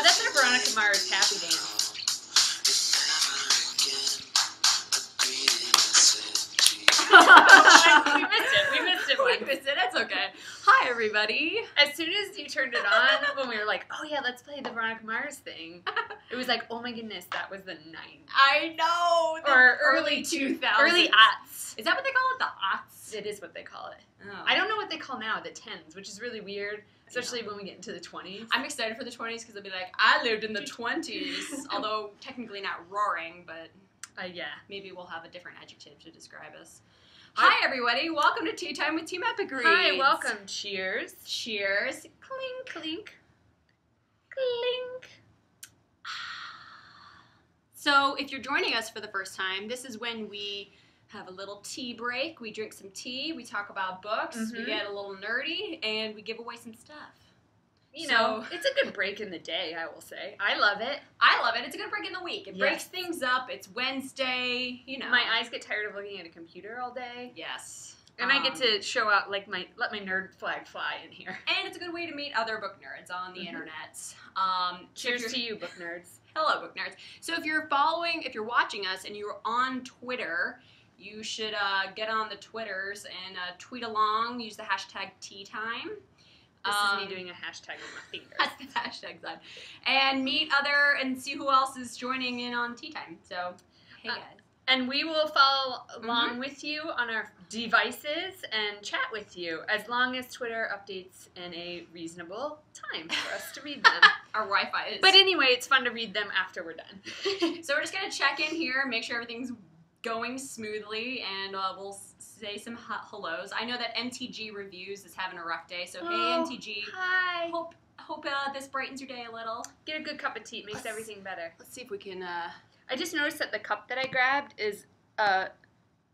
That's our Veronica Mars happy dance. We missed it. That's okay. Hi, everybody. As soon as you turned it on, when we were like, oh yeah, let's play the Veronica Mars thing, it was like, oh my goodness, that was the 90s. I know. Or early 2000s. Early aughts. Is that what they call it? The aughts? It is what they call it. Oh. I don't know what they call now, the 10s, which is really weird, especially when we get into the 20s. I'm excited for the 20s because I'll be like, I lived in the 20s. Although technically not roaring, but yeah. Maybe we'll have a different adjective to describe us. Hi, everybody. Welcome to Tea Time with Team Epic Reads. Hi, welcome. Cheers. Cheers. Clink. Clink. Clink. So, if you're joining us for the first time, this is when we have a little tea break. We drink some tea. We talk about books. We get a little nerdy, and we give away some stuff. You know, it's a good break in the day, I will say. I love it. I love it. It's a good break in the week. It breaks things up. It's Wednesday, you know. My eyes get tired of looking at a computer all day. Yes. And I get to show out, like, let my nerd flag fly in here. And it's a good way to meet other book nerds on the internet. Cheers to you, book nerds. Hello, book nerds. So if you're watching us and you're on Twitter, you should get on the Twitters and tweet along. Use the hashtag #TeaTime. This is me doing a hashtag with my fingers. That's the hashtag side. And meet and see who else is joining in on Tea Time. So, hey guys. And we will follow along with you on our devices and chat with you as long as Twitter updates in a reasonable time for us to read them. Our Wi-Fi is. But anyway, it's fun to read them after we're done. So we're just going to check in here, make sure everything's going smoothly, and we'll say some hellos. I know that MTG Reviews is having a rough day, so hey MTG. Hi. Hope this brightens your day a little. Get a good cup of tea. It makes everything better. Let's see if we can... I just noticed that the cup that I grabbed is the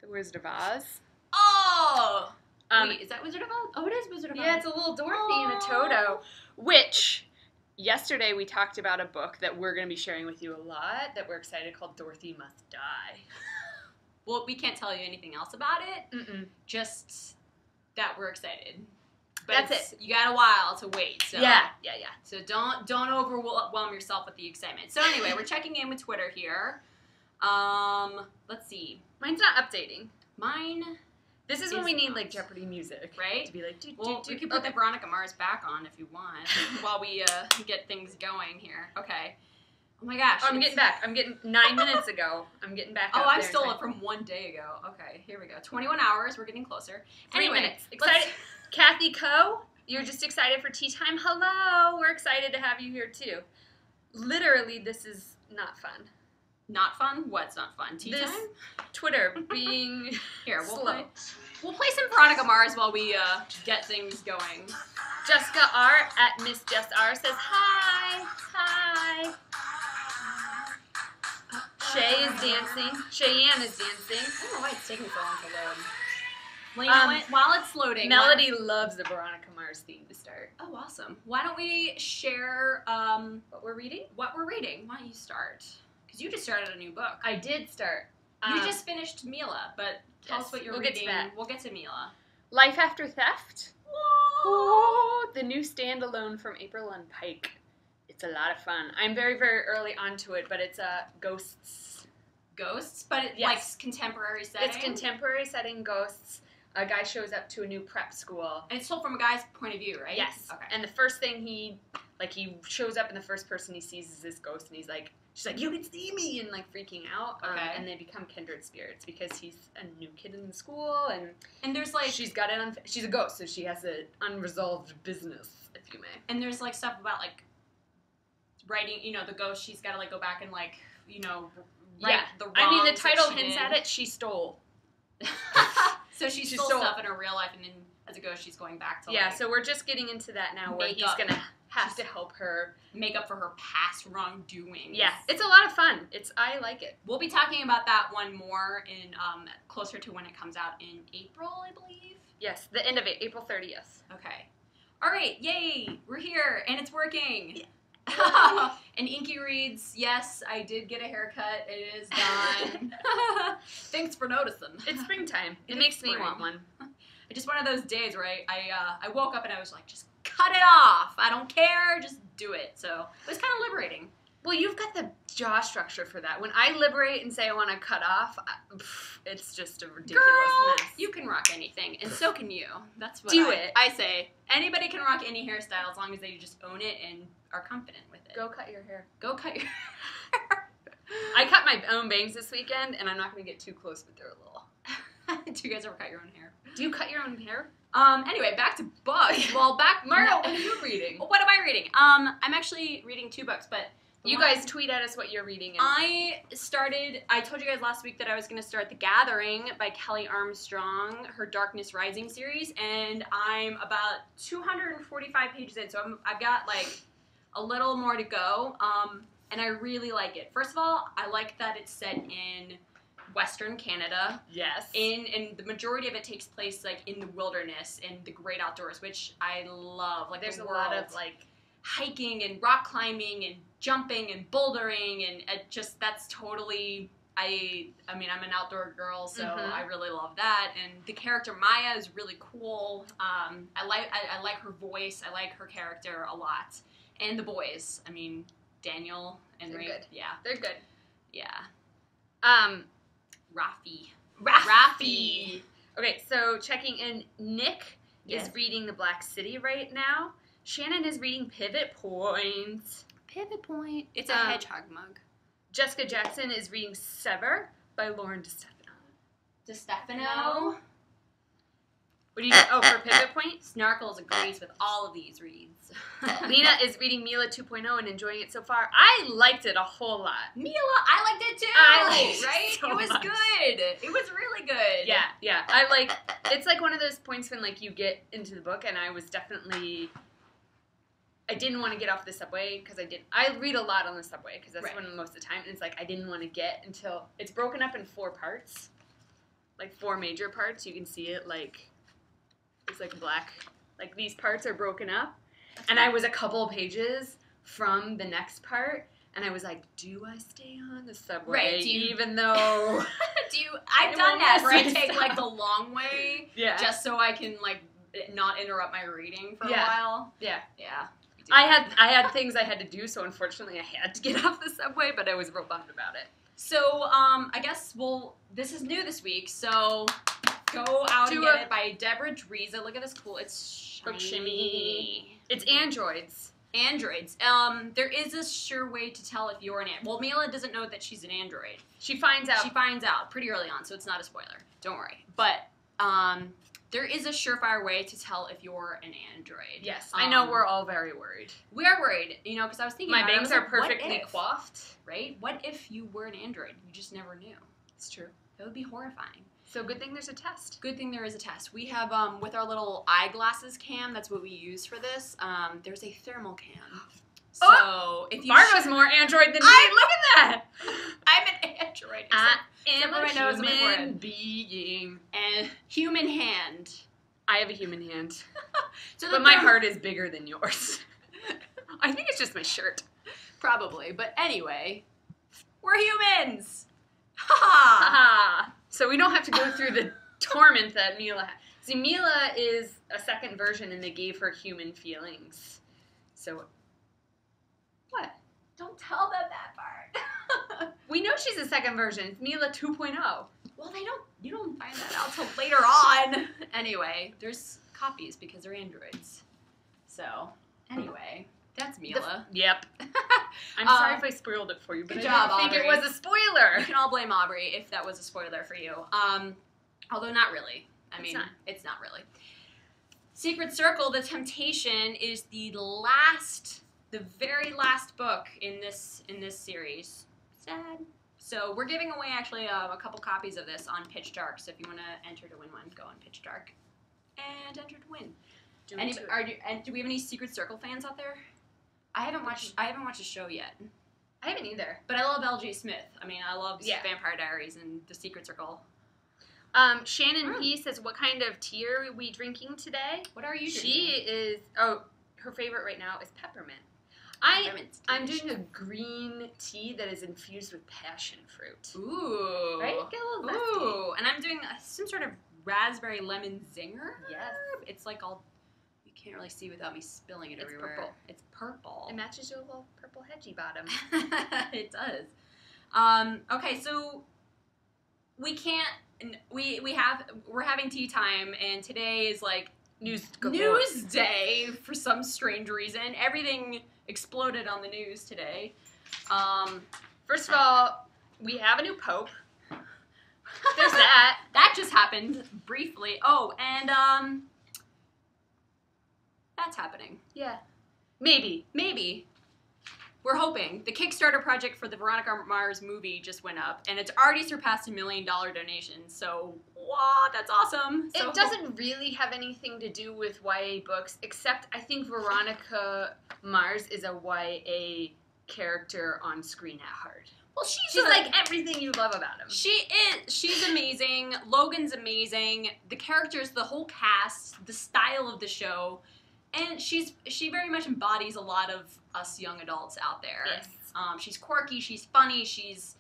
Wizard of Oz. Oh! Wait, is that Wizard of Oz? Oh, it is Wizard of Oz. Yeah, it's a little Dorothy and a Toto, which... Yesterday we talked about a book that we're going to be sharing with you a lot that we're excited called Dorothy Must Die. Well, we can't tell you anything else about it. Just that we're excited. But that's it. You got a while to wait. So yeah. So don't overwhelm yourself with the excitement. So anyway, we're checking in with Twitter here. Let's see. Mine's not updating. Mine. This is when we need like Jeopardy music, right? To be like, we can put the Veronica Mars back on if you want while we get things going here. Okay. Oh my gosh. Oh, I'm getting back. I'm getting 9 minutes ago. I'm getting back. Oh, I'm still up from 1 day ago. Okay, here we go. 21 hours. We're getting closer. 3 minutes. Excited. Kathy Coe, you're just excited for tea time. Hello. We're excited to have you here too. Literally, this is not fun. Not fun? What's not fun? Tea time? Twitter being here. Slow. We'll play some Veronica Mars while we get things going. Jessica R at Miss Jess R says hi. Hi. Shay is dancing. Cheyenne is dancing. I don't know why it's taking so long to load. Well, you know what? While it's loading, Melody loves the Veronica Mars theme to start. Oh, awesome! Why don't we share what we're reading? What we're reading? Why don't you start? Because you just started a new book. I did start. You just finished Mila, but tell us what you're reading. Get to that. We'll get to Mila. Life After Theft. Whoa. The new standalone from Aprilynne Pike. It's a lot of fun. I'm very, very early onto it, but it's ghosts. Ghosts? But it's like contemporary setting? It's contemporary setting, ghosts. A guy shows up to a new prep school. And it's told from a guy's point of view, right? Yes. Okay. And the first thing he shows up and the first person he sees is this ghost, and she's like, you can see me, and like freaking out. Okay. And they become kindred spirits because he's a new kid in the school, and there's like she's a ghost, so she has an unresolved business, if you may. And there's like stuff about like writing, the ghost. She's got to like go back and like write the wrongs. I mean, the title hints at it. She stole. So she stole stuff in her real life, and then as a ghost, she's going back to so we're just getting into that now, where he's gonna have to help her make up for her past wrongdoings. Yeah, it's a lot of fun. I like it. We'll be talking about that one more in closer to when it comes out in April, I believe. Yes, the end of it, April 30th. Okay. All right, yay, we're here, and it's working. Yeah. And Inky reads, yes, I did get a haircut. It is done. Thanks for noticing. It's springtime. It makes me want one. It's just one of those days where I woke up and I was like, just cut cut it off. I don't care. Just do it. So it was kind of liberating. Well, you've got the jaw structure for that. When I liberate and say I want to cut off, it's just a ridiculous mess. You can rock anything, and so can you. That's what it. I say. Anybody can rock any hairstyle as long as they just own it and are confident with it. Go cut your hair. Go cut your hair. I cut my own bangs this weekend, and I'm not going to get too close, but they're a little. Do you guys ever cut your own hair? Do you cut your own hair? Anyway, back to books. Well, Mario, what are you reading? What am I reading? I'm actually reading 2 books, but you guys tweet at us what you're reading. I told you guys last week that I was going to start The Gathering by Kelley Armstrong, her Darkness Rising series, and I'm about 245 pages in, so I've got like a little more to go, and I really like it. First of all, I like that it's set in Western Canada. Yes. And the majority of it takes place like in the wilderness and the great outdoors, which I love. Like there's a lot of like hiking and rock climbing and jumping and bouldering, and it just that's totally I mean I'm an outdoor girl, so I really love that. And the character Maya is really cool. I like her voice. I like her character a lot. And the boys. I mean Daniel and they're Ray. good. Yeah. They're good. Yeah. Rafi. Okay, so checking in, Nick is reading The Black City right now. Shannon is reading Pivot Point. Pivot Point. It's a hedgehog mug. Jessica Jackson is reading Sever by Lauren DeStefano. What do you for Pivot Point? Snarkles agrees with all of these reads. Lena is reading Mila 2.0 and enjoying it so far. I liked it a whole lot. Mila, I liked it too. Right? So it was good. It was really good. Yeah. It's like one of those points when like you get into the book, and I was definitely. I didn't want to get off the subway because I read a lot on the subway because that's when most of the time. And it's like I didn't want to get until it's broken up in 4 parts, like 4 major parts. You can see it like it's like black. Like these parts are broken up, and I was a couple pages from the next part, and I was like, do I stay on the subway? Right, even though I've done that where I take like the long way, just so I can like not interrupt my reading for a while. Yeah. I had things I had to do, so unfortunately I had to get off the subway, but I was real bummed about it. So, I guess, this is new this week, so go out and get it by Debra Driza. Look at this cool, it's shiny. It's androids. Androids. There is a sure way to tell if you're an android. Well, Mila doesn't know that she's an android. She finds out. She finds out pretty early on, so it's not a spoiler. Don't worry. But, there is a surefire way to tell if you're an android. Yes, I know we're all very worried. We are worried, because I was thinking my bangs are perfectly coiffed. Right? What if you were an android? You just never knew. It's true. That would be horrifying. So good thing there's a test. Good thing there is a test. We have, with our little eyeglasses cam, that's what we use for this, there's a thermal cam. So, if you Margo's more android than me. Look at that. I'm an android. I am a human being. And human hand. I have a human hand. But my heart is bigger than yours. I think it's just my shirt. Probably. But anyway, we're humans. Ha ha. So we don't have to go through the torment that Mila had. See, Mila is a second version, and they gave her human feelings. So... What? Don't tell them that part. We know she's a second version. It's Mila 2.0. Well, you don't find that out till later on. Anyway, there's copies because they're androids. So, anyway, that's Mila. Yep. I'm sorry if I spoiled it for you, but I didn't think it was a spoiler. You can all blame Aubrey if that was a spoiler for you. Although not really. It's not really. Secret Circle, The Temptation is the very last book in this series. Sad. So we're giving away actually a couple copies of this on Pitch Dark. So if you want to enter to win one, go on Pitch Dark and enter to win. Do we have any Secret Circle fans out there? I haven't watched the show yet. I haven't either. But I love L.J. Smith. I mean, I love Vampire Diaries and The Secret Circle. Shannon P says, "What kind of tea are we drinking today?" What are you drinking? She is. Her favorite right now is peppermint. I'm doing a green tea that is infused with passion fruit. Ooh. Right? Get a little Ooh. And I'm doing some sort of raspberry lemon zinger. Yes. It's like all... can't really see without me spilling it It's everywhere. purple. It's purple. It matches your little purple hedgy bottom. It does. Okay, so we can't. We're having tea time, and today is like news day for some strange reason. Everything exploded on the news today. First of all, we have a new pope. There's that. That just happened briefly. Oh, and that's happening. Yeah. Maybe. We're hoping. The Kickstarter project for the Veronica Mars movie just went up, and it's already surpassed $1 million donations, so, wow, that's awesome. So, it doesn't really have anything to do with YA books, except I think Veronica Mars is a YA character on screen at heart. Well, she's like everything you love about him. She is. She's amazing. Logan's amazing. The characters, the whole cast, the style of the show, and she very much embodies a lot of us young adults out there. Yes. She's quirky. She's funny. She's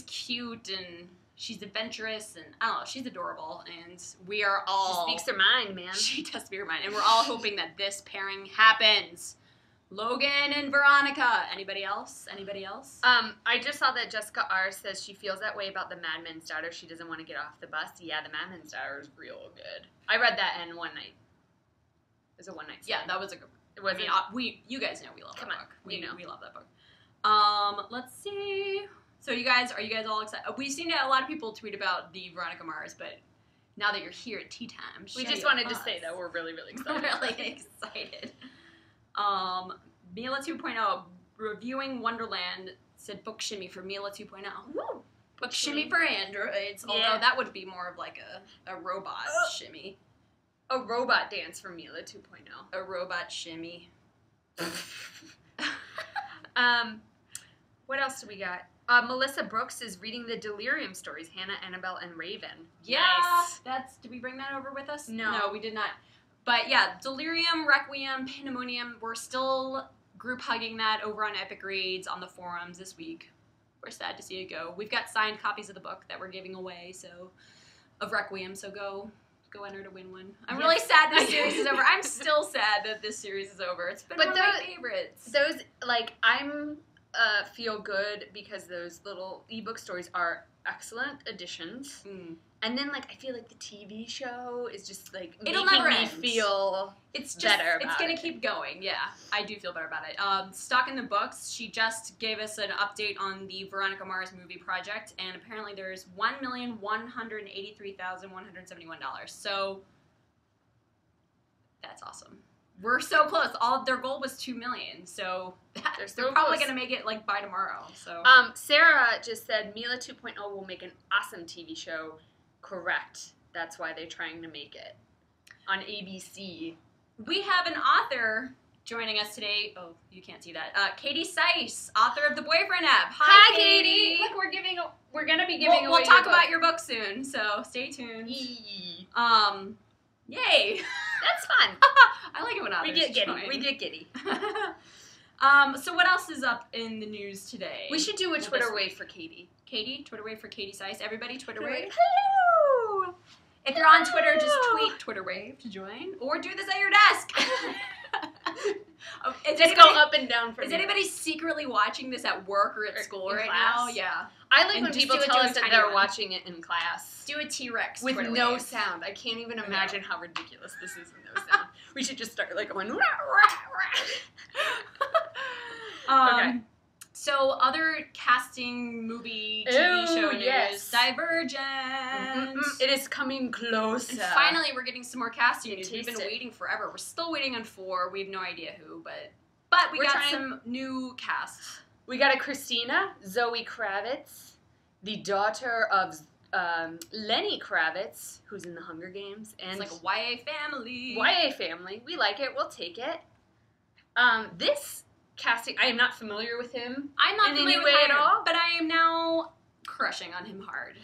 cute and she's adventurous and I don't know. She's adorable, and we are all. She speaks her mind, man. She does speak her mind, and we're all hoping that this pairing happens. Logan and Veronica. Anybody else? I just saw that Jessica R. says she feels that way about the Madman's Daughter. She doesn't want to get off the bus. Yeah, the Madman's Daughter is real good. I read that in one night. It was a one night. Yeah, that was a good. It was. You guys know we love that book. We know we love that book. Let's see. So are you guys all excited? We've seen a lot of people tweet about the Veronica Mars, but now that you're here at tea time, we just wanted to say that we're really, really excited. Really excited. Mila 2.0 reviewing Wonderland said book shimmy for Mila 2.0. Woo! Book shimmy for androids, although that would be more of like a robot shimmy. A robot dance for Mila 2.0. A robot shimmy. What else do we got? Melissa Brooks is reading the Delirium stories, Hannah, Annabelle, and Raven. Yeah, nice. Did we bring that over with us? No, we did not. But yeah, Delirium, Requiem, Pandemonium, we're still group hugging that over on Epic Reads on the forums this week. We're sad to see it go. We've got signed copies of the book that we're giving away, of Requiem, so go enter to win one. I'm really sad this series is over. I'm still sad that this series is over. It's been one of my favorites. Those, I'm feel good because those little ebook stories are excellent additions. And then, I feel like the TV show is just, it'll making never me end. feel better about It's going to keep going, yeah. I do feel better about it. Stock in the Books, she just gave us an update on the Veronica Mars movie project, and apparently there's $1,183,171. So, that's awesome. We're so close. Their goal was $2 million, so they're probably going to make it, by tomorrow. So, Sarah just said Mila 2.0 will make an awesome TV show. Correct. That's why they're trying to make it on ABC. We have an author joining us today. Oh, you can't see that. Katie Sise, author of the Boyfriend app. Hi, Katie. Look, we're gonna be giving away. We'll talk about your book soon, so stay tuned. Yay! That's fun. I like it when authors join. We get giddy. So what else is up in the news today? We should do a Twitter wave for Katie. Twitter wave for Katie Sise. Everybody, Twitter wave. Hello! If you're on Twitter, just tweet Twitter wave to join, or do this at your desk. Go up and down for Is anybody secretly watching this at work or at school right now? Yeah. I like when people tell us that they're watching it in class. Do a T-Rex with no sound. I can't even imagine how ridiculous this is with no sound. We should just start going. Rah, rah, rah. Okay. So other casting, movie, TV show news. Yes. Divergent. It is coming closer. And finally, we're getting some more casting news. We've been waiting forever. We're still waiting on 4. We have no idea who, but we got some new casts. We got a Christina, Zoe Kravitz, the daughter of Lenny Kravitz, who's in the Hunger Games, and it's like a YA family. YA family. We like it. We'll take it. This casting, I am not familiar with him. I'm not familiar in any with way him at all, but I am now crushing on him hard.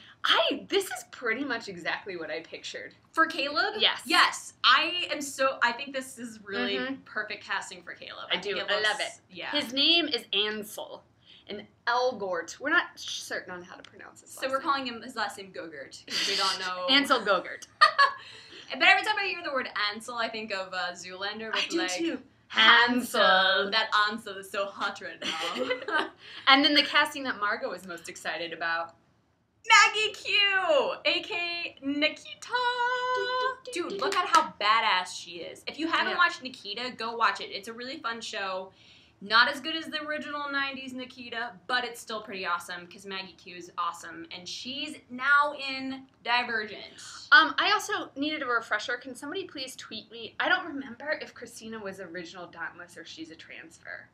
This is pretty much exactly what I pictured. For Caleb? Yes. Yes. I think this is really perfect casting for Caleb. I love it. Yeah. His name is Ansel. And Elgort. We're not certain on how to pronounce his last name. So we're calling him his last name Gogurt, because we don't know. Ansel Gogurt. But every time I hear the word Ansel, I think of Zoolander. With, I do too. Hansel. That Ansel is so hot right now. And then the casting that Margot is most excited about. Maggie Q, a.k.a. Nikita. Dude, look at how badass she is. If you haven't watched Nikita, go watch it. It's a really fun show. Not as good as the original 90s Nikita, but it's still pretty awesome because Maggie Q is awesome. And she's now in Divergent. I also needed a refresher. Can somebody please tweet me? I don't remember if Christina was original Dauntless or she's a transfer.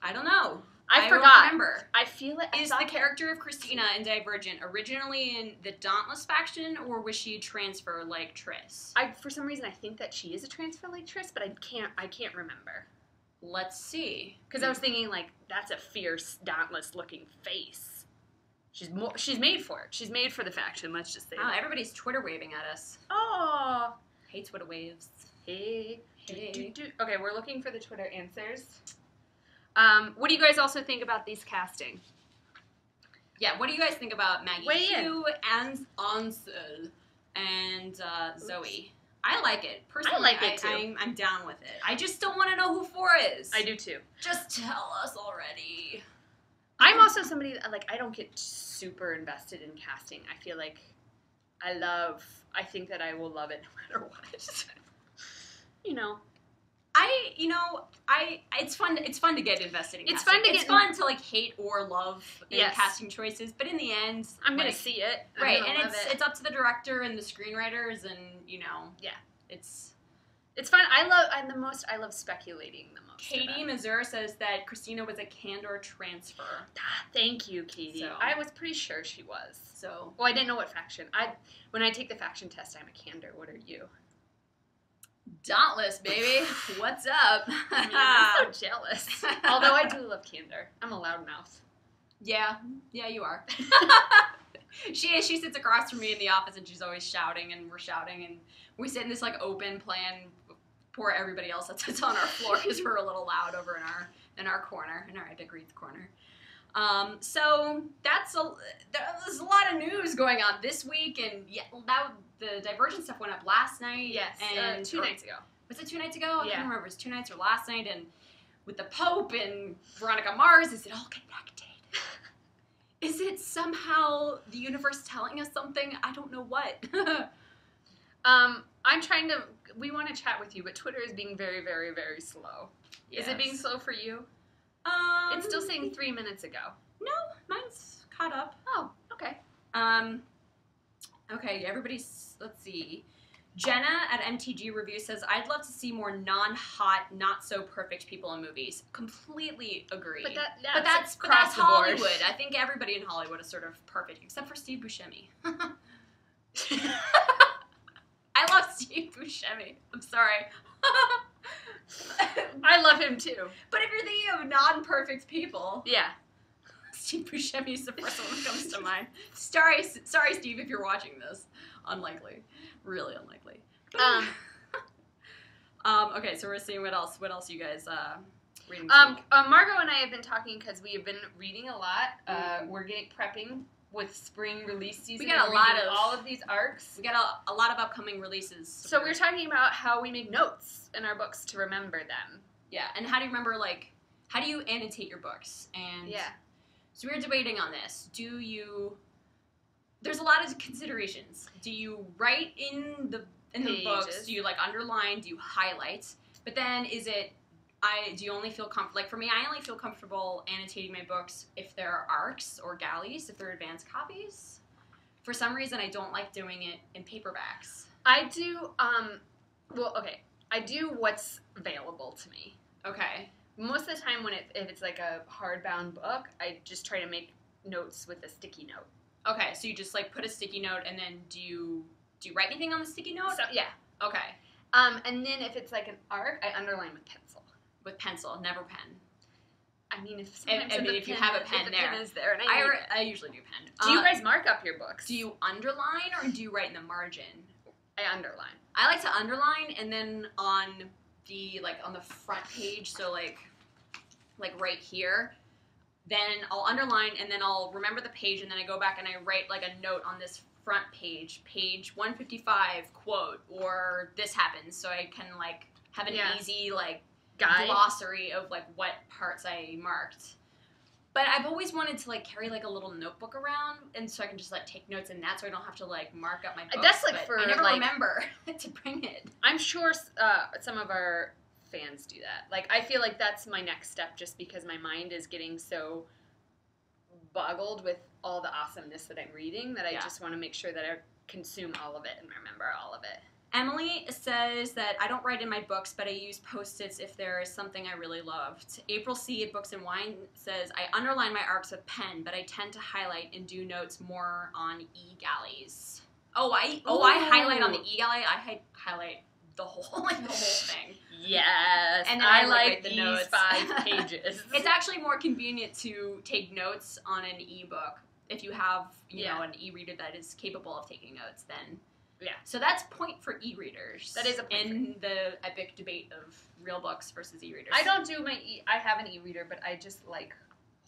I don't know. I forgot. Don't remember. I feel it. Is the character of Christina in Divergent originally in the Dauntless faction, or was she a transfer like Triss? For some reason, I think that she is a transfer like Triss, but I can't remember. Let's see. Because I was thinking, like, that's a fierce, Dauntless-looking face. She's made for it. She's made for the faction, let's just say that. Everybody's Twitter waving at us. Oh. Hey, Twitter waves. Hey. Hey. Okay, we're looking for the Twitter answers. What do you guys also think about these casting? Yeah, what do you guys think about Maggie Q and Ansel and Zoe? I like it. Personally, I like it too. I'm down with it. I just don't want to know who 4 is. I do too. Just tell us already. I'm also somebody that, like, I don't get super invested in casting. I feel like I think that I will love it no matter what. You know. It's fun to get invested in casting. It's fun to like hate or love casting choices, but in the end, I'm gonna see it, right? And it's up to the director and the screenwriters, and it's fun. I love speculating the most. Katie Mazur says that Christina was a Candor transfer. Thank you, Katie. So, I was pretty sure she was. So, well, I didn't know what faction. When I take the faction test, I'm a Candor. What are you? Dauntless, baby. What's up? I'm so jealous. Although I do love Candor. I'm a loudmouth. Yeah, you are. She sits across from me in the office, and she's always shouting, and we're shouting, and we sit in this like open plan. Poor everybody else that sits on our floor because we're a little loud over in our corner, in our Epic Reads corner. So there's a lot of news going on this week, and the Divergent stuff went up last night. Yes, and 2 nights ago. Was it 2 nights ago? I Yeah. can't remember. It was 2 nights or last night, and with the Pope and Veronica Mars, is it all connected? Is it somehow the universe telling us something? I don't know what. We want to chat with you, but Twitter is being very, very, very slow. Yes. Is it being slow for you? It's still saying 3 minutes ago. No, mine's caught up. Oh, okay. Okay, let's see. Jenna at MTG Review says, I'd love to see more non-hot, not-so-perfect people in movies. Completely agree. But that's Hollywood. I think everybody in Hollywood is sort of perfect, except for Steve Buscemi. I love Steve Buscemi. I'm sorry. I love him too. But if you're thinking of non-perfect people... Yeah. Steve Buscemi is the first one that comes to mind. Sorry, Steve, if you're watching this. Unlikely. Really unlikely. Okay, so we're seeing what else you guys reading this week. Margot and I have been talking because we have been reading a lot. We're prepping with spring release season. We got a lot of all of these arcs. We got a lot of upcoming releases. So we're talking about how we make notes in our books to remember them. Yeah, and how do you remember, like, how do you annotate your books? And yeah. So we're debating on this. There's a lot of considerations. Do you write in the books? Do you like underline? Do you highlight? But then do you only feel comfortable? Like for me, I only feel comfortable annotating my books if there are ARCs or galleys, if they're advanced copies. For some reason, I don't like doing it in paperbacks. I do. I do what's available to me. Okay. Most of the time, if it's like a hardbound book, I just try to make notes with a sticky note. Okay, so you just like put a sticky note, and then do you write anything on the sticky note? So, yeah. Okay. And then if it's like an arc, I underline with pencil. With pencil, never pen. I mean, if you have a pen there. Pen is there, and I usually do pen. Do you guys mark up your books? Do you underline or do you write in the margin? I underline. I like to underline, and then on the front page, so like right here, then I'll underline, and then I'll remember the page, and then I go back and I write like a note on this front page 155, quote, or this happens, so I can like have an easy like guide, glossary of like what parts I marked. But I've always wanted to like carry like a little notebook around, and so I can just like take notes in that, so I don't have to like mark up my books. That's like for I never like, remember to bring it. I'm sure some of our fans do that. Like, I feel like that's my next step, just because my mind is getting so boggled with all the awesomeness that I'm reading that I just want to make sure that I consume all of it and remember all of it. Emily says that I don't write in my books, but I use Post-its if there is something I really loved. April C. at Books and Wine says, I underline my ARCs with pen, but I tend to highlight and do notes more on e-galleys. I highlight on the e-galley. I highlight the whole thing. Yes. And then I like the these notes. 5 pages. It's actually more convenient to take notes on an e-book if you have, you know, an e-reader that is capable of taking notes. Then. Yeah. So that's point for e-readers. That is a point in the epic debate of real books versus e-readers. I don't do I have an e-reader, but I just like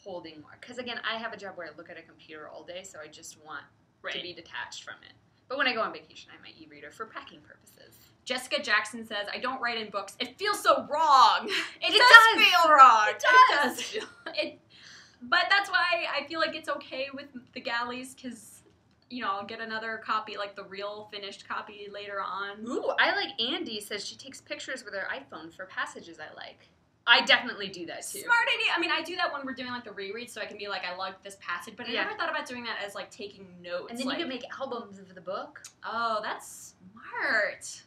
holding more. Because again, I have a job where I look at a computer all day, so I just want to be detached from it. But when I go on vacation, I have my e-reader for packing purposes. Jessica Jackson says, I don't write in books. It feels so wrong. It does feel wrong. It does feel it. But that's why I feel like it's okay with the galleys, because you know, I'll get another copy, like the real finished copy later on. Ooh, I like Andy says she takes pictures with her iPhone for passages I like. I definitely do that too. Smart idea. I mean, I do that when we're doing like the reread, so I can be like, I like this passage, but I never thought about doing that as like taking notes. And then you can make albums of the book. Oh, that's smart.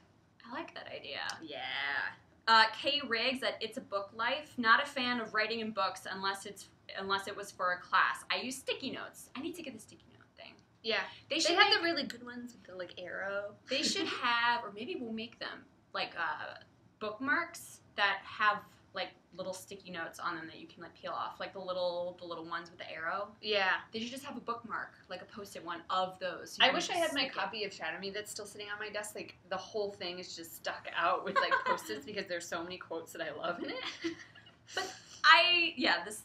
I like that idea. Yeah. Kay Riggs at It's a Book Life. Not a fan of writing in books unless it was for a class. I use sticky notes. I need to get the sticky note thing. Yeah. They have the really good ones with the like arrow. They should have, or maybe we'll make them, like bookmarks that have like little sticky notes on them that you can like peel off, like the little ones with the arrow. Yeah. They should just have a bookmark, like a Post-it one of those. So I wish I had my copy of Shadow Me that's still sitting on my desk. Like the whole thing is just stuck out with like Post-its because there's so many quotes that I love in it. But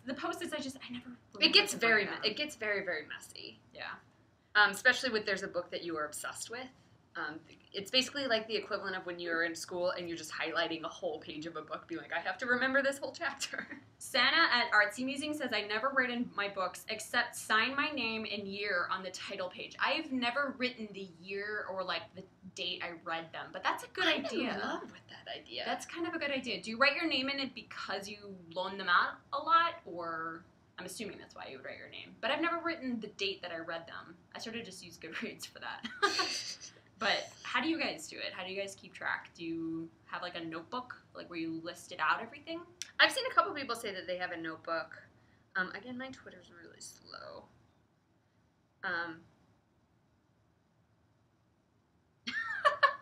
the Post-its I never. It gets very very messy. Yeah. Especially with there's a book that you are obsessed with. It's basically like the equivalent of when you were in school and you're just highlighting a whole page of a book, being like, I have to remember this whole chapter. Santa at Artsy Musing says, I never write in my books except sign my name and year on the title page. I've never written the year or like the date I read them, but that's a good idea. I'm in love with that idea. That's kind of a good idea. Do you write your name in it because you loan them out a lot, or... I'm assuming that's why you would write your name. But I've never written the date that I read them. I sort of just use Goodreads for that. But how do you guys do it? How do you guys keep track? Do you have like a notebook, like where you listed out everything? I've seen a couple people say that they have a notebook. Again, my Twitter's really slow.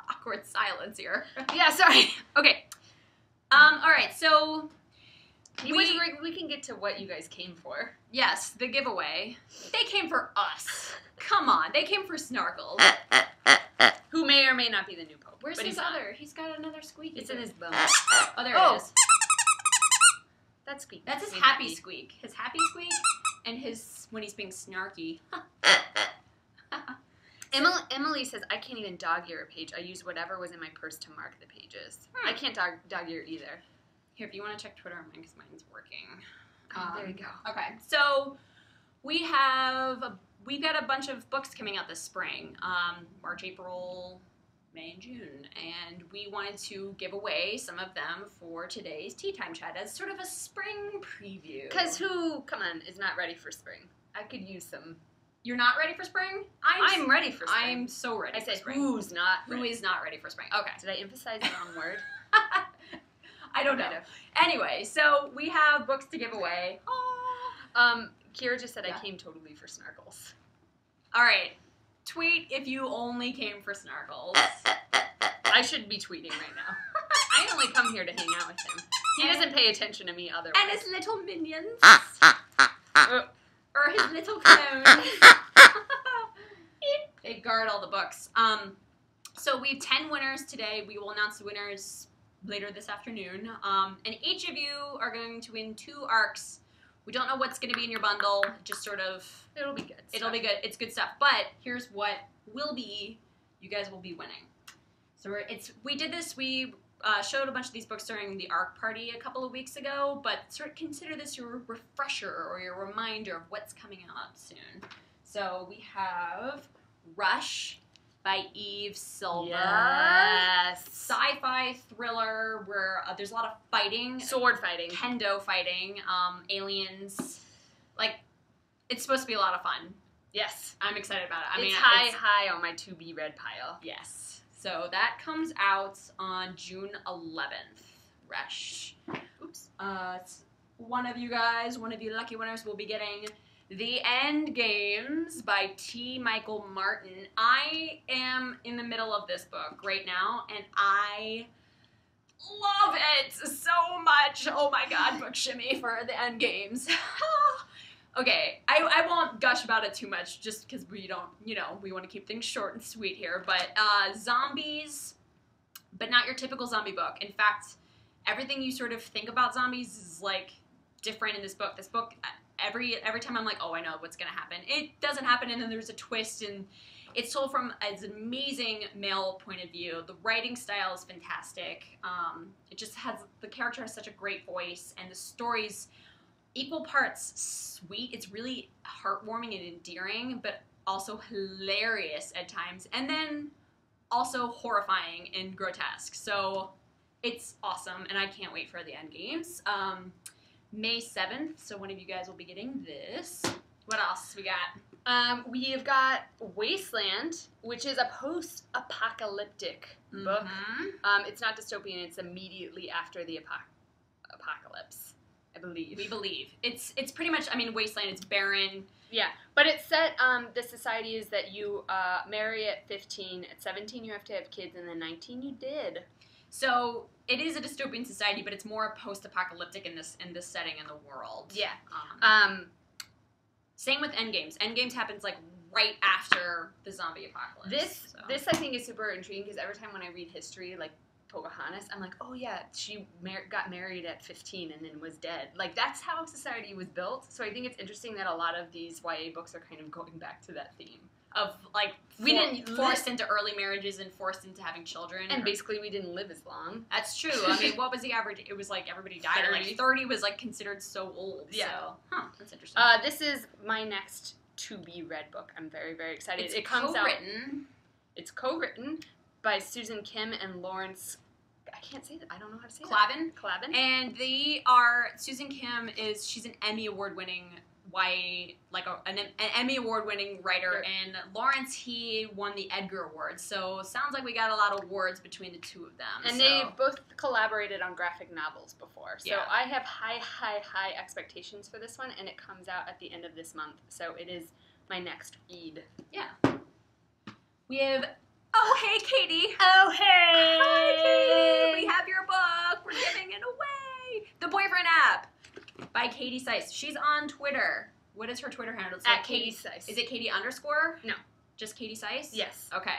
Awkward silence here. Yeah, sorry. Okay. All right, so... We can get to what you guys came for. Yes, the giveaway. They came for us. Come on, they came for Snarkles. Who may or may not be the new Pope. Where's his other? He's got another squeaky. It's in his bone. Oh, there it is. That's squeak. That's his happy squeak. His happy squeak and his when he's being snarky. Emily says, I can't even dog-ear a page. I use whatever was in my purse to mark the pages. I can't dog-ear either. Here, if you want to check Twitter on mine, because mine's working. There you go. Okay, so we've got a bunch of books coming out this spring, March, April, May, and June, and we wanted to give away some of them for today's Tea Time Chat as sort of a spring preview. Because come on, is not ready for spring? I could use some. You're not ready for spring? I'm ready for spring. I'm so ready for spring. Who is not ready for spring? Okay. Did I emphasize the wrong word? I don't know. Anyway, so we have books to give away. Kira just said I came totally for Snarkles. All right. Tweet if you only came for Snarkles. I should be tweeting right now. I only come here to hang out with him. He doesn't pay attention to me otherwise. And his little minions. Or his little clones. They guard all the books. So we have 10 winners today. We will announce the winners later this afternoon. And each of you are going to win 2 ARCs We don't know what's going to be in your bundle. Just sort of... It'll be good. It'll be good. It's good stuff. But here's what will be. You guys will be winning. So we did this. We showed a bunch of these books during the ARC party a couple of weeks ago. But sort of consider this your refresher or your reminder of what's coming out soon. So we have Rush by Eve Silver. Yes. Sci-fi thriller where there's a lot of fighting. Sword fighting. Kendo fighting. Aliens. Like, it's supposed to be a lot of fun. Yes. I'm excited about it. It's high on my to-be-read pile. Yes. So that comes out on June 11th. Rush. Oops. One of you lucky winners will be getting The End Games by T. Michael Martin. I am in the middle of this book right now, and I love it so much. Oh my god, book shimmy for The End Games. Okay, I won't gush about it too much just because we don't, we want to keep things short and sweet here. But zombies, but not your typical zombie book. In fact, everything you sort of think about zombies is, like, different in this book. This book... Every time I'm like, oh, I know what's going to happen. It doesn't happen, and then there's a twist, and it's told from an amazing male point of view. The writing style is fantastic. It just has, the character has such a great voice, and the story's equal parts sweet. It's really heartwarming and endearing, but also hilarious at times, and then also horrifying and grotesque. So it's awesome, and I can't wait for The End Games. May 7th, so one of you guys will be getting this. What else we got? We have got Wasteland, which is a post-apocalyptic book. It's not dystopian, it's immediately after the apocalypse, I believe. We believe. It's pretty much, Wasteland, it's barren. Yeah, but it's set, the society is that you marry at 15, at 17 you have to have kids, and then 19 you did. So it is a dystopian society, but it's more post-apocalyptic in this setting in the world. Yeah. Same with Endgames. Endgames happens like right after the zombie apocalypse. This I think is super intriguing because every time when I read history, like Pocahontas, I'm like, oh yeah, she got married at 15 and then was dead. Like that's how society was built. So I think it's interesting that a lot of these YA books are kind of going back to that theme. Of, like, forced into early marriages and forced into having children. And basically we didn't live as long. That's true. What was the average? It was like everybody died 30. Like 30 was like considered so old. Yeah. So, that's interesting. This is my next to-be-read book. I'm very, very excited. It comes co-written. It's co-written by Susan Kim and Laurence... I can't say that. I don't know how to say Klavan. that. Klavan. And Susan Kim she's an Emmy Award-winning YA, like an Emmy Award-winning writer, and Laurence, he won the Edgar Award, so sounds like we got a lot of awards between the two of them. And they both collaborated on graphic novels before, so I have high expectations for this one, and it comes out at the end of this month, so it is my next read. Yeah. We have... Oh, hey, Katie! Oh, hey! Hi, Katie! We have your book! We're giving it away! The Boyfriend App! By Katie Sise. She's on Twitter. What is her Twitter handle? It's at Katie Sise. Is it Katie _? No. Just Katie Sise? Yes. Okay.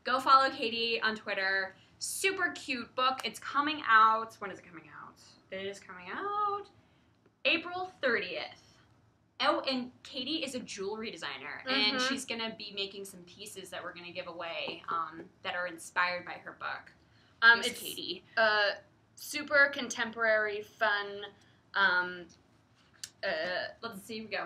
Go follow Katie on Twitter. Super cute book. It's coming out. When is it coming out? It is coming out April 30th. Oh, and Katie is a jewelry designer, and she's going to be making some pieces that we're going to give away that are inspired by her book. It's Katie. Super contemporary, fun. Let's see. Here we go.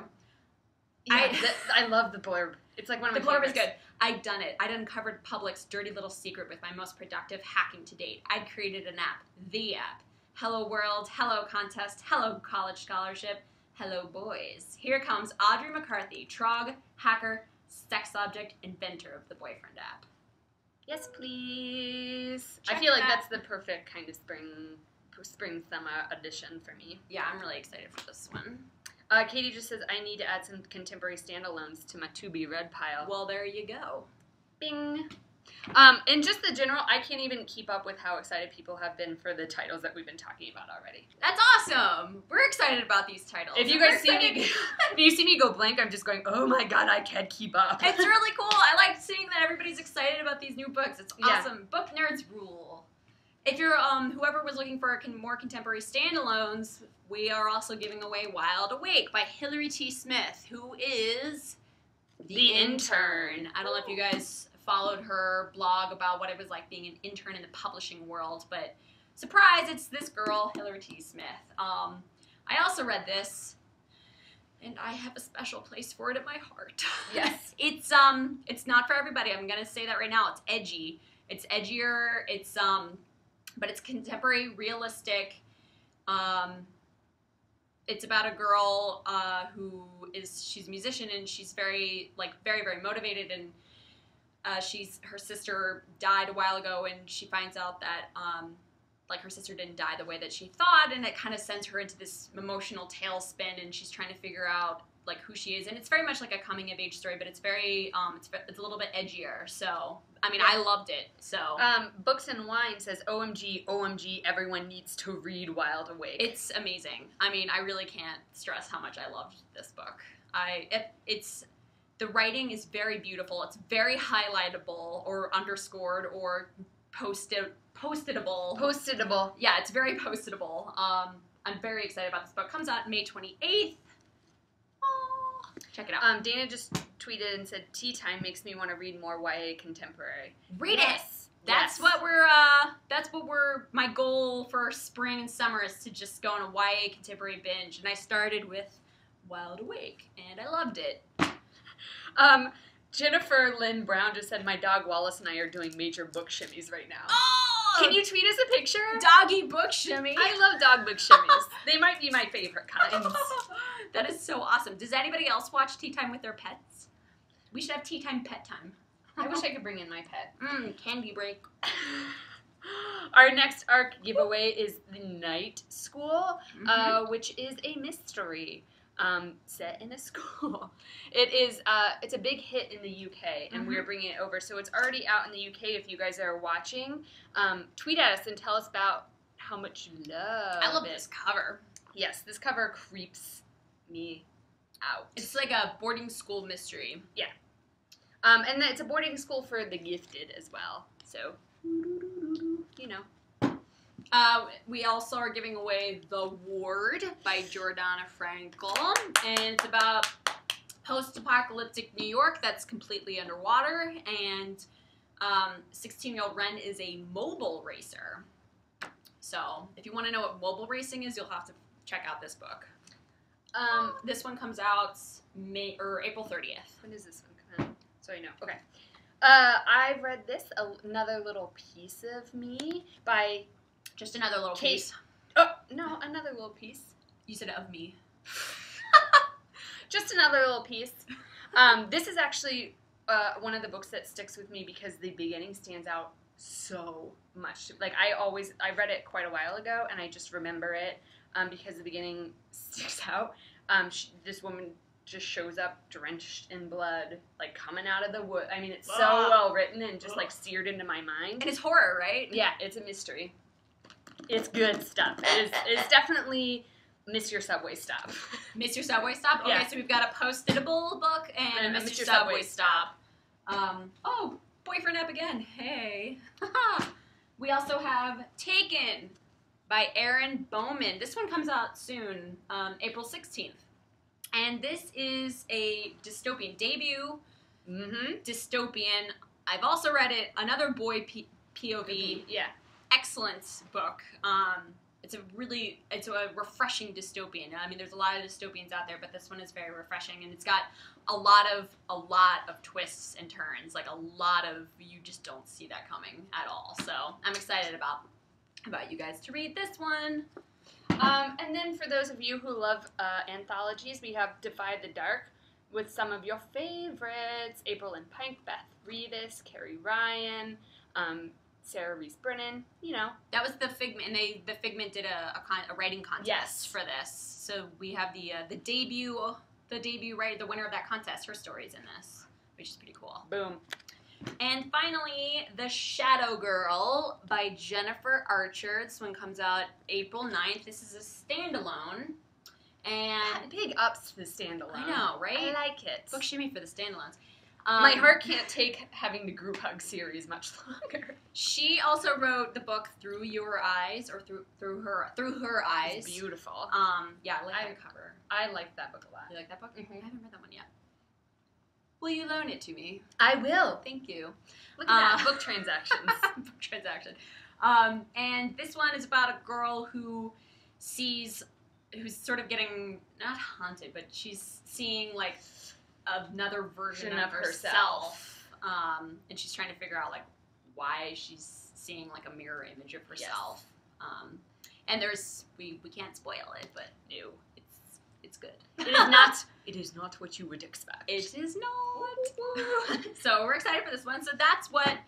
Yeah, I love the blurb. It's like one of my favorites. The blurb is good. I'd done it. I'd uncovered Public's dirty little secret with my most productive hacking to date. I'd created an app. The app. Hello world. Hello contest. Hello college scholarship. Hello boys. Here comes Audrey McCarthy, trog, hacker, sex object, inventor of the Boyfriend App. Yes, please. Check I feel like that. that's the perfect kind of spring-summer edition for me. Yeah, I'm really excited for this one. Katie just says, I need to add some contemporary standalones to my to-be-read pile. Well, there you go. Bing. And just the general, I can't even keep up with how excited people have been for the titles that we've been talking about already. That's awesome. We're excited about these titles. If you guys see me go blank, I'm just going, oh my god, I can't keep up. It's really cool. I like seeing that everybody's excited about these new books. It's awesome. Yeah. Book nerds rule. if you're whoever was looking for more contemporary standalones, we are also giving away Wild Awake by Hilary T. Smith, who is the intern. I don't know if you guys followed her blog about what it was like being an intern in the publishing world, but surprise, it's this girl, Hilary T. Smith. I also read this, and I have a special place for it in my heart. Yes. It's not for everybody. I'm gonna say that right now. It's edgy. It's edgier. It's but it's contemporary, realistic. It's about a girl she's a musician, and she's very, very motivated, and her sister died a while ago, and she finds out that her sister didn't die the way that she thought, and it kind of sends her into this emotional tailspin, and she's trying to figure out who she is, and it's very much like a coming of age story, but it's very it's a little bit edgier. So I mean, I loved it. So Books and Wine says OMG, everyone needs to read Wild Awake. It's amazing. I mean, I really can't stress how much I loved this book. The writing is very beautiful. It's very highlightable or underscored or postedable. Yeah, it's very postedable. I'm very excited about this book. Comes out May 28th. Oh, check it out. Dana just tweeted and said, "Tea time makes me want to read more YA contemporary." Read it. That's what my goal for spring and summer is, to just go on a YA contemporary binge. And I started with Wild Awake, and I loved it. Jennifer Lynn Brown just said, "My dog Wallace and I are doing major book shimmies right now." Oh! Can you tweet us a picture? Doggy book shimmy. I love dog book shimmies. They might be my favorite kinds. That is so awesome. Does anybody else watch Tea Time with their pets? We should have Tea Time pet time. I wish I could bring in my pet. Candy break. Our next ARC giveaway is The Night School, which is a mystery set in a school. It's a big hit in the UK, and we're bringing it over. So it's already out in the UK. If you guys are watching, tweet at us and tell us about how much you love it. I love this cover. Yes, this cover creeps me out. It's like a boarding school mystery. Yeah. And it's a boarding school for the gifted as well. So, you know. We also are giving away The Ward by Jordana Frankel, and it's about post-apocalyptic New York that's completely underwater, and 16-year-old Ren is a mobile racer. So, if you want to know what mobile racing is, you'll have to check out this book. This one comes out April 30th. When does this one come out? So I know. Okay. I've read this, Another Little Piece of Me by... Just another little piece. Oh, no, another little piece. You said of me. Just another little piece. This is actually one of the books that sticks with me because the beginning stands out so much. I read it quite a while ago, and I just remember it because the beginning sticks out. This woman just shows up drenched in blood, coming out of the wood. I mean, it's so well written and just seared into my mind. And it's horror, right? Yeah, it's a mystery. It's good stuff. It's definitely Miss Your Subway Stop. Miss Your Subway Stop? Okay, yeah. So we've got a postedable book and a Miss Your Subway Stop. Boyfriend up again. Hey. We also have Taken by Erin Bowman. This one comes out soon, April 16th. And this is a dystopian debut. Dystopian. I've also read it. Another boy POV. Yeah. Excellent book. It's a refreshing dystopian. I mean, there's a lot of dystopians out there, but this one is very refreshing, and it's got a lot of twists and turns. You just don't see that coming at all. So I'm excited about you guys to read this one. And then for those of you who love anthologies, we have Defy the Dark with some of your favorites: Aprilynne Pike, Beth Revis, Carrie Ryan, Sarah Reese Brennan. You know, that was the Figment, and the Figment did a writing contest for this. So we have the debut writer, the winner of that contest. Her story's in this, which is pretty cool. Boom. And finally, The Shadow Girl by Jennifer Archer. This one comes out April 9th. This is a standalone. And big ups to the standalone. I know, right? I like it. Book shimmy for the standalones. My heart can't take having the group hug series much longer. She also wrote the book Through Your Eyes, or through her eyes. It's beautiful. Yeah, I like that cover. I like that book a lot. You like that book? Mm-hmm. I haven't read that one yet. Will you loan it to me? I will. Thank you. Look at that. Book transactions. Book transaction. And this one is about a girl who's sort of getting, not haunted, but she's seeing, like, another version of herself. And she's trying to figure out, like, why she's seeing, like, a mirror image of herself. Yes. And there's, we can't spoil it, but no, it's good. It is not what you would expect. It is not. So we're excited for this one. So that's what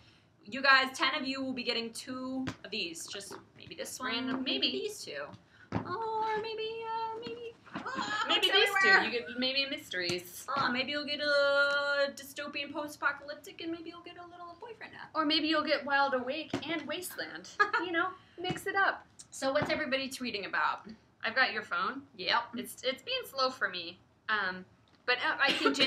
you guys, 10 of you, will be getting 2 of these. Just maybe this one, random, maybe these 2. Or maybe maybe these everywhere. 2. You get maybe mysteries. Maybe you'll get a dystopian post-apocalyptic, and maybe you'll get a little boyfriend now. Or maybe you'll get Wild Awake and Wasteland. You know, mix it up. So what's everybody tweeting about? I've got your phone. Yep. It's being slow for me. But I think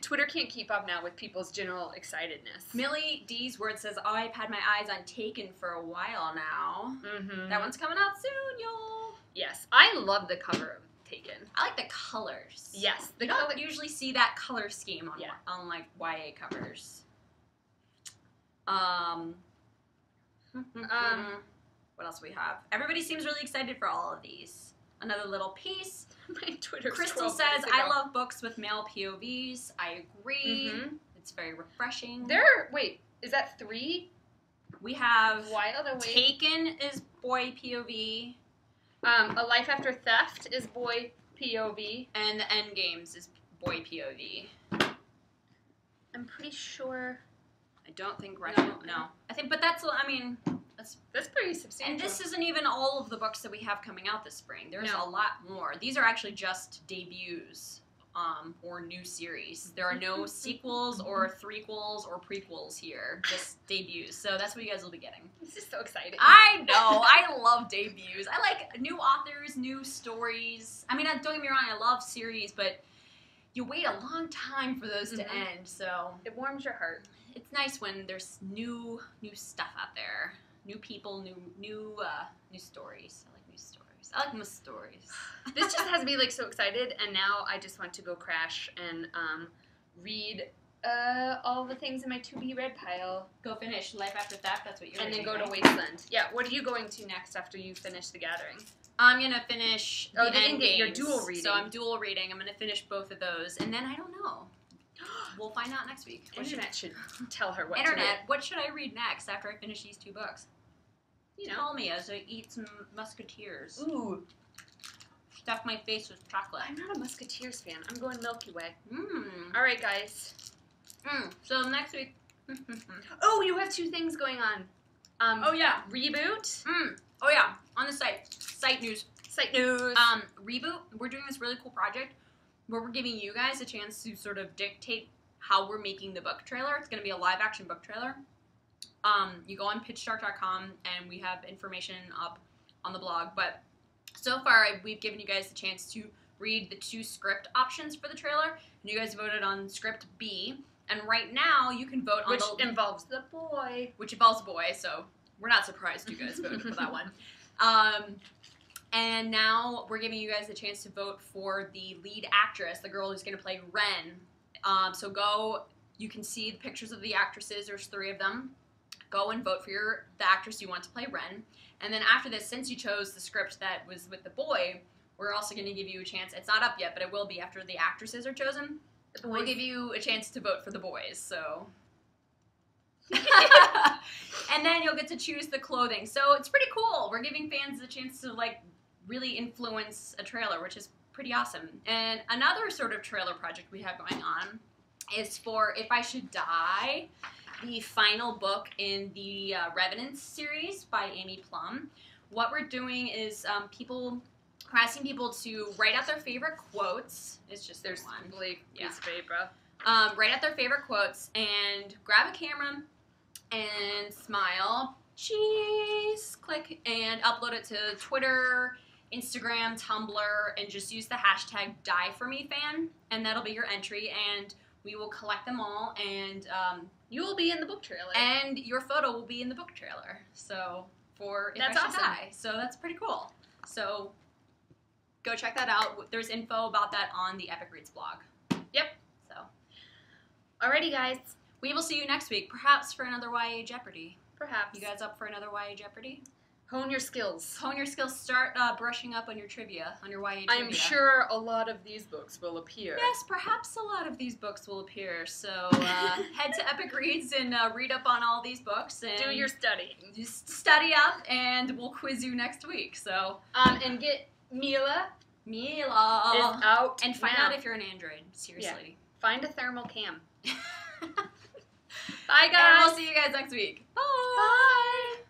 Twitter can't keep up now with people's general excitedness. Millie D's word says, I've had my eyes on Taken for a while now. Mm-hmm. That one's coming out soon, y'all. Yes. I love the cover of Taken. I like the colors. Yes. You don't usually see that color scheme on like YA covers. What else do we have? Everybody seems really excited for all of these. Another little piece. My Twitter. Crystal says, I love books with male POVs. I agree. Mm-hmm. It's very refreshing. Wait, is that 3? We have Wild Awake. Taken is boy POV. A Life After Theft is boy POV. And The End Games is boy POV. I'm pretty sure. I don't think No. I think, but that's pretty substantial. And this isn't even all of the books that we have coming out this spring. There's a lot more. These are actually just debuts, or new series. There are no sequels or threequels or prequels here. Just debuts. So that's what you guys will be getting. This is so exciting. I know. I love debuts. I like new authors, new stories. I mean, don't get me wrong, I love series, but you wait a long time for those to end, so it warms your heart. It's nice when there's new stuff out there. New people, new stories. I like new stories. I like my stories. This just has me like so excited, and now I just want to go crash and read all the things in my to-be-read pile. Go finish Life After Theft, that's what you're reading. And then right? go to Wasteland. Yeah, what are you going to next after you finish The Gathering? I'm going to finish the End Games. You're dual reading. So I'm dual reading. I'm going to finish both of those, and then I don't know. We'll find out next week. Internet should tell her what Internet, to read. What should I read next after I finish these 2 books? Tell me as I eat some Musketeers. Ooh. Stuff my face with chocolate. I'm not a Musketeers fan. I'm going Milky Way. Mmm. All right, guys. So next week. Oh, you have 2 things going on. Oh, yeah. Reboot. Oh, yeah. On the site. Site news. Reboot. We're doing this really cool project where we're giving you guys a chance to sort of dictate how we're making the book trailer. It's going to be a live-action book trailer. You go on pitchdark.com, and we have information up on the blog. But so far, we've given you guys the chance to read the 2 script options for the trailer, and you guys voted on script B. And right now, you can vote on which involves the boy. Which involves a boy, so we're not surprised you guys voted for that one. And now we're giving you guys the chance to vote for the lead actress, the girl who's going to play Ren. So you can see the pictures of the actresses. There's 3 of them. Go and vote for the actress you want to play Ren. And then after this, since you chose the script that was with the boy, we're also going to give you a chance. It's not up yet, but it will be after the actresses are chosen. We'll give you a chance to vote for the boys, so. And then you'll get to choose the clothing. So it's pretty cool. We're giving fans a chance to, like, really influence a trailer, which is pretty awesome. And another sort of trailer project we have going on is for If I Should Die, the final book in the Revenants series by Amy Plum. What we're doing is we're asking people to write out their favorite quotes. It's just there's one. Piece of paper. Write out their favorite quotes and grab a camera and smile, cheese, click, and upload it to Twitter, Instagram, Tumblr, and just use the hashtag DieForMeFan, and that'll be your entry. And We will collect them all, and you will be in the book trailer. And your photo will be in the book trailer. So for If That's I Should awesome. Die. So that's pretty cool. So go check that out. There's info about that on the Epic Reads blog. Yep. So, alrighty, guys. We will see you next week, perhaps for another YA Jeopardy. Perhaps. You guys up for another YA Jeopardy? Hone your skills. Hone your skills. Start brushing up on your trivia, on your YA trivia. I'm sure a lot of these books will appear. Yes, perhaps a lot of these books will appear. So head to Epic Reads and read up on all these books. And do your studying. Just study up, and we'll quiz you next week. So and get Mila. Mila is out and find now. out if you're an android. Seriously. Yeah. Find a thermal cam. Bye, guys. And we'll see you guys next week. Bye. Bye.